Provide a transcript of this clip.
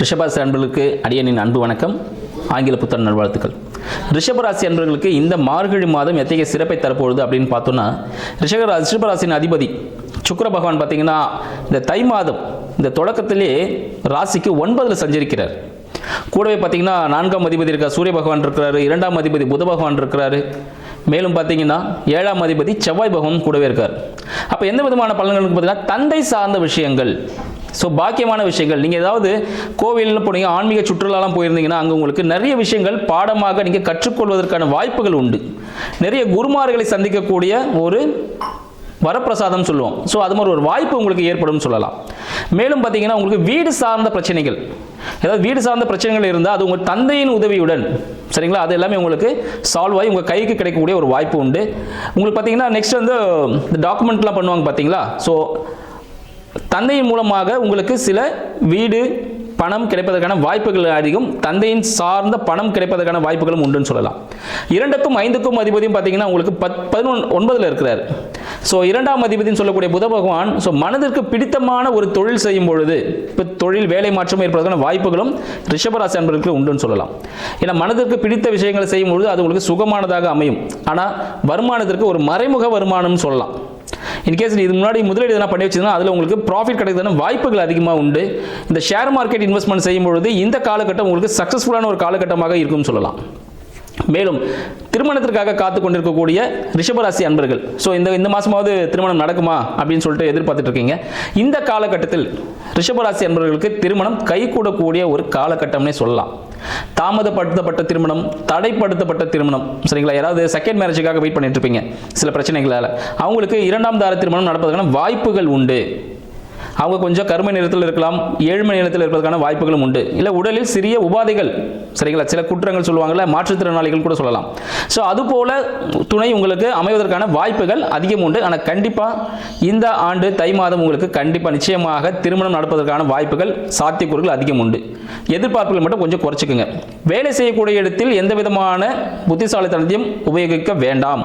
ரிஷபராசி அன்பர்களுக்கு அடியனின் அன்பு வணக்கம். ஆங்கில புத்தாண்டு நல்வாழ்த்துக்கள். ரிஷபராசி அன்பர்களுக்கு இந்த மார்கழி மாதம் எத்தகைய சிறப்பை தரப்போகுது அப்படின்னு பார்த்தோம்னா, ரிஷபராசியின் அதிபதி சுக்கிர பகவான் பார்த்தீங்கன்னா இந்த தை மாதம் இந்த தொடக்கத்திலே ராசிக்கு 9ல் சஞ்சரிக்கிறார். கூடவே பார்த்தீங்கன்னா 4ஆம் அதிபதி இருக்கார், சூரிய பகவான் இருக்கிறாரு. 2ஆம் அதிபதி புத பகவான் இருக்கிறாரு. மேலும் பார்த்தீங்கன்னா 7ஆம் அதிபதி செவ்வாய் பகவான் கூடவே இருக்கார். அப்போ எந்த விதமான பலன்களுக்கு பார்த்தீங்கன்னா தந்தை சார்ந்த விஷயங்கள், ஸோ பாக்கியமான விஷயங்கள். நீங்கள் ஏதாவது கோவிலில் போனீங்க, ஆன்மீக சுற்றுலாலாம் போயிருந்தீங்கன்னா அங்கே உங்களுக்கு நிறைய விஷயங்கள் பாடமாக நீங்கள் கற்றுக்கொள்வதற்கான வாய்ப்புகள் உண்டு. நிறைய குருமார்களை சந்திக்கக்கூடிய ஒரு வரப்பிரசாதம் சொல்லுவோம். ஸோ அது மாதிரி ஒரு வாய்ப்பு உங்களுக்கு ஏற்படும் சொல்லலாம். மேலும் பார்த்தீங்கன்னா உங்களுக்கு வீடு சார்ந்த பிரச்சனைகள், ஏதாவது வீடு சார்ந்த பிரச்சனைகள் இருந்தால் அது உங்கள் தந்தையின் உதவியுடன், சரிங்களா, அது எல்லாமே உங்களுக்கு சால்வ் ஆகி உங்கள் கைக்கு கிடைக்கக்கூடிய ஒரு வாய்ப்பு உண்டு. உங்களுக்கு பார்த்தீங்கன்னா நெக்ஸ்ட் வந்து இந்த டாக்குமெண்ட்லாம் பண்ணுவாங்க பார்த்தீங்களா, ஸோ தந்தையின் மூலமாக உங்களுக்கு சில வீடு பணம் கிடைப்பதற்கான வாய்ப்புகள் அதிகம். தந்தையின் சார்ந்த பணம் கிடைப்பதற்கான வாய்ப்புகளும் உண்டுன்னு சொல்லலாம். 2க்கும் 5க்கும் அதிபதியும் பார்த்தீங்கன்னா உங்களுக்கு 9ல் இருக்கிறார். ஸோ 2ஆம் அதிபதினு சொல்லக்கூடிய புத பகவான் ஸோ மனதிற்கு பிடித்தமான ஒரு தொழில் செய்யும் பொழுது இப்போ தொழில் வேலை மாற்றம் ஏற்படுவதற்கான வாய்ப்புகளும் ரிஷபராசி அன்பர்களுக்கு உண்டுன்னு சொல்லலாம். ஏன்னா மனதிற்கு பிடித்த விஷயங்களை செய்யும் பொழுது அது உங்களுக்கு சுகமானதாக அமையும். ஆனால் வருமானத்திற்கு ஒரு மறைமுக வருமானம்னு சொல்லலாம். இன்கேஸ் இது முன்னாடி முதலீடு எதனா பண்ணி வச்சிருந்தா அதில் உங்களுக்கு ப்ராஃபிட் கிடைக்கிறதுனா வாய்ப்புகள் அதிகமாக உண்டு. இந்த ஷேர் மார்க்கெட் இன்வெஸ்ட்மெண்ட் செய்யும் பொழுது இந்த காலகட்டம் உங்களுக்கு சக்ஸஸ்ஃபுல்லான ஒரு காலகட்டமாக இருக்கும்னு சொல்லலாம். மேலும் திருமணத்திற்காக காத்து கொண்டிருக்கக்கூடிய ரிஷபராசி அன்பர்கள், ஸோ இந்த மாதமாவது திருமணம் நடக்குமா அப்படின்னு சொல்லிட்டு எதிர்பார்த்துட்டு இருக்கீங்க. இந்த காலகட்டத்தில் ரிஷபராசி அன்பர்களுக்கு திருமணம் கைகூடக்கூடிய ஒரு காலகட்டம்னே சொல்லலாம். தாமதப்படுத்தப்பட்ட திருமணம், தடைப்படுத்தப்பட்ட திருமணம், சரிங்களா, யாராவது செகண்ட் மேரேஜுக்காக வெயிட் பண்ணிட்டு இருப்பீங்க சில பிரச்சனைகளால், அவங்களுக்கு 2ஆம் தார திருமணம் நடப்பதற்கான வாய்ப்புகள் உண்டு. அவங்க கொஞ்சம் கருமை நிறத்தில் இருக்கலாம், ஏழ்மை நிறத்தில் இருப்பதற்கான வாய்ப்புகளும் உண்டு. இல்லை உடலில் சிறிய உபாதைகள், சரிங்களா, சில குற்றங்கள் சொல்லுவாங்கள்ல, மாற்றுத்திறனாளிகள் கூட சொல்லலாம். ஸோ அதுபோல துணை உங்களுக்கு அமைவதற்கான வாய்ப்புகள் அதிகம் உண்டு. ஆனால் கண்டிப்பாக இந்த ஆண்டு தை மாதம் உங்களுக்கு கண்டிப்பாக நிச்சயமாக திருமணம் நடப்பதற்கான வாய்ப்புகள், சாத்தியக்கூறுகள் அதிகம் உண்டு. எதிர்பார்ப்புகள் மட்டும் கொஞ்சம் குறைச்சிக்குங்க. வேலை செய்யக்கூடிய இடத்தில் எந்த விதமான புத்திசாலித்தனத்தையும் உபயோகிக்க வேண்டாம்.